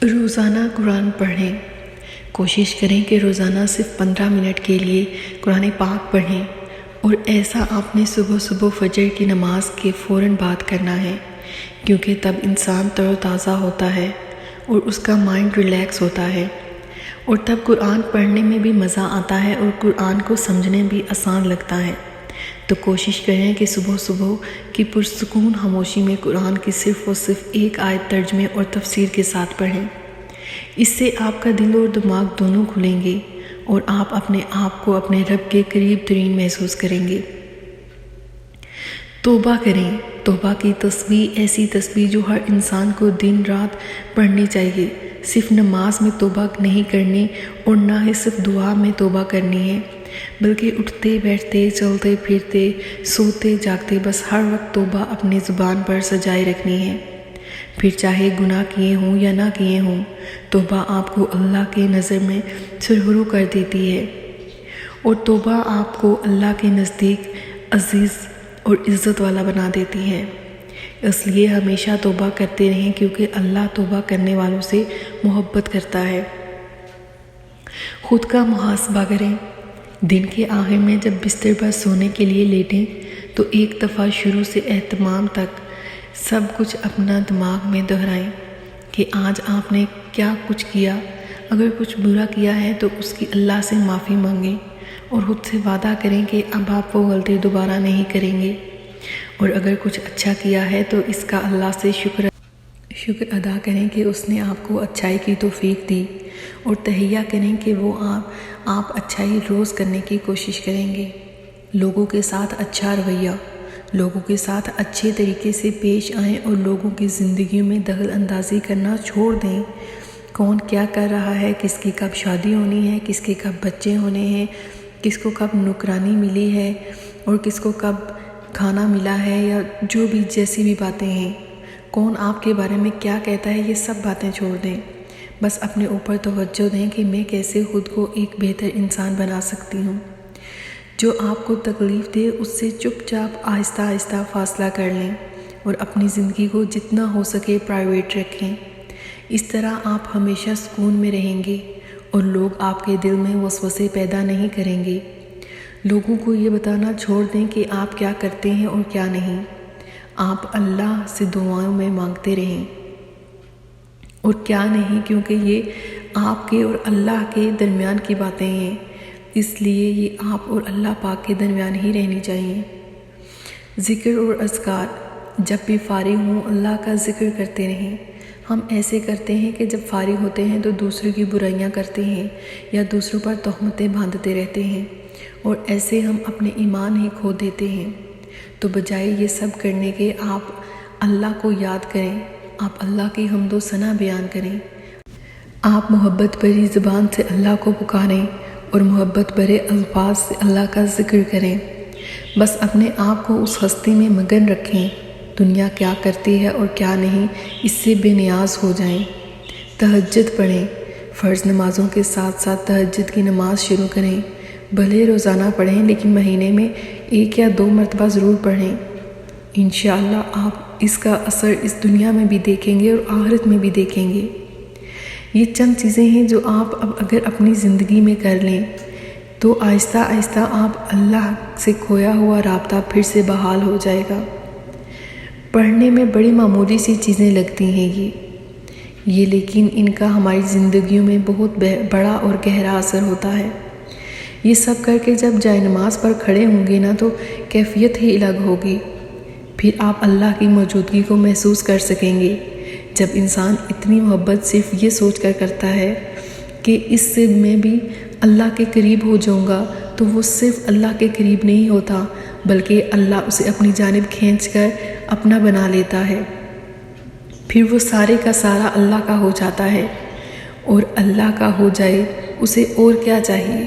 روزانہ قرآن پڑھیں۔ کوشش کریں کہ روزانہ صرف 15 منٹ کے لیے قرآن پاک پڑھیں، اور ایسا آپ نے صبح فجر کی نماز کے فوراً بعد کرنا ہے، کیونکہ تب انسان تر و تازہ ہوتا ہے اور اس کا مائنڈ ریلیکس ہوتا ہے، اور تب قرآن پڑھنے میں بھی مزہ آتا ہے اور قرآن کو سمجھنے بھی آسان لگتا ہے۔ تو کوشش کریں کہ صبح کی پرسکون خاموشی میں قرآن کی صرف ایک آیت ترجمے اور تفسیر کے ساتھ پڑھیں۔ اس سے آپ کا دل اور دماغ دونوں کھلیں گے اور آپ اپنے آپ کو اپنے رب کے قریب ترین محسوس کریں گے۔ توبہ کریں۔ توبہ کی تسبیح ایسی تسبیح جو ہر انسان کو دن رات پڑھنی چاہیے۔ صرف نماز میں توبہ نہیں کرنی اور نہ ہی صرف دعا میں توبہ کرنی ہے، بلکہ اٹھتے بیٹھتے چلتے پھرتے سوتے جاگتے بس ہر وقت توبہ اپنی زبان پر سجائے رکھنی ہے۔ پھر چاہے گناہ کیے ہوں یا نہ کیے ہوں، توبہ آپ کو اللہ کے نظر میں سرخرو کر دیتی ہے، اور توبہ آپ کو اللہ کے نزدیک عزیز اور عزت والا بنا دیتی ہے۔ اس لیے ہمیشہ توبہ کرتے رہیں، کیونکہ اللہ توبہ کرنے والوں سے محبت کرتا ہے۔ خود کا محاسبہ کریں۔ دن کے آخر میں جب بستر پر سونے کے لیے لیٹیں تو ایک دفعہ شروع سے اختتام تک سب کچھ اپنا دماغ میں دہرائیں کہ آج آپ نے کیا کچھ کیا۔ اگر کچھ برا کیا ہے تو اس کی اللہ سے معافی مانگیں اور خود سے وعدہ کریں کہ اب آپ وہ غلطی دوبارہ نہیں کریں گے، اور اگر کچھ اچھا کیا ہے تو اس کا اللہ سے شکر ادا کریں کہ اس نے آپ کو اچھائی کی توفیق دی، اور تہیہ کریں کہ وہ آپ اچھائی روز کرنے کی کوشش کریں گے۔ لوگوں کے ساتھ اچھا رویہ، لوگوں کے ساتھ اچھے طریقے سے پیش آئیں اور لوگوں کی زندگیوں میں دخل اندازی کرنا چھوڑ دیں۔ کون کیا کر رہا ہے، کس کی کب شادی ہونی ہے، کس کے کب بچے ہونے ہیں، کس کو کب نوکرانی ملی ہے اور کس کو کب کھانا ملا ہے، یا جو بھی جیسی بھی باتیں ہیں، کون آپ کے بارے میں کیا کہتا ہے، یہ سب باتیں چھوڑ دیں۔ بس اپنے اوپر توجہ دیں کہ میں کیسے خود کو ایک بہتر انسان بنا سکتی ہوں۔ جو آپ کو تکلیف دے اس سے چپ چاپ آہستہ فاصلہ کر لیں، اور اپنی زندگی کو جتنا ہو سکے پرائیویٹ رکھیں۔ اس طرح آپ ہمیشہ سکون میں رہیں گے اور لوگ آپ کے دل میں وسوسے پیدا نہیں کریں گے۔ لوگوں کو یہ بتانا چھوڑ دیں کہ آپ کیا کرتے ہیں اور کیا نہیں۔ آپ اللہ سے دعاؤں میں مانگتے رہیں اور کیا نہیں، کیونکہ یہ آپ کے اور اللہ کے درمیان کی باتیں ہیں، اس لیے یہ آپ اور اللہ پاک کے درمیان ہی رہنی چاہیے۔ ذکر اور اذکار، جب بھی فارغ ہوں اللہ کا ذکر کرتے رہیں۔ ہم ایسے کرتے ہیں کہ جب فارغ ہوتے ہیں تو دوسروں کی برائیاں کرتے ہیں یا دوسروں پر تہمتیں باندھتے رہتے ہیں، اور ایسے ہم اپنے ایمان ہی کھو دیتے ہیں۔ تو بجائے یہ سب کرنے کے آپ اللہ کو یاد کریں، آپ اللہ کی حمد و ثنا بیان کریں، آپ محبت بھری زبان سے اللہ کو پکاریں اور محبت بھرے الفاظ سے اللہ کا ذکر کریں۔ بس اپنے آپ کو اس ہستی میں مگن رکھیں، دنیا کیا کرتی ہے اور کیا نہیں اس سے بے نیاز ہو جائیں۔ تہجد پڑھیں، فرض نمازوں کے ساتھ ساتھ تہجد کی نماز شروع کریں۔ بھلے روزانہ پڑھیں لیکن مہینے میں 1 یا 2 مرتبہ ضرور پڑھیں۔ انشاءاللہ آپ اس کا اثر اس دنیا میں بھی دیکھیں گے اور آخرت میں بھی دیکھیں گے۔ یہ چند چیزیں ہیں جو آپ اب اگر اپنی زندگی میں کر لیں تو آہستہ آپ اللہ سے کھویا ہوا رابطہ پھر سے بحال ہو جائے گا۔ پڑھنے میں بڑی معمولی سی چیزیں لگتی ہیں یہ لیکن ان کا ہماری زندگیوں میں بہت بڑا اور گہرا اثر ہوتا ہے۔ یہ سب کر کے جب جائے نماز پر کھڑے ہوں گے نا تو کیفیت ہی الگ ہوگی، پھر آپ اللہ کی موجودگی کو محسوس کر سکیں گے۔ جب انسان اتنی محبت صرف یہ سوچ کر کرتا ہے کہ اس سے میں بھی اللہ کے قریب ہو جاؤں گا، تو وہ صرف اللہ کے قریب نہیں ہوتا بلکہ اللہ اسے اپنی جانب کھینچ کر اپنا بنا لیتا ہے۔ پھر وہ سارے کا سارا اللہ کا ہو جاتا ہے، اور اللہ کا ہو جائے اسے اور کیا چاہیے۔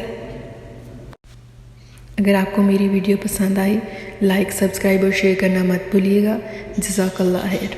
اگر آپ کو میری ویڈیو پسند آئی، لائک، سبسکرائب اور شیئر کرنا مت بھولیے گا۔ جزاک اللہ خیر۔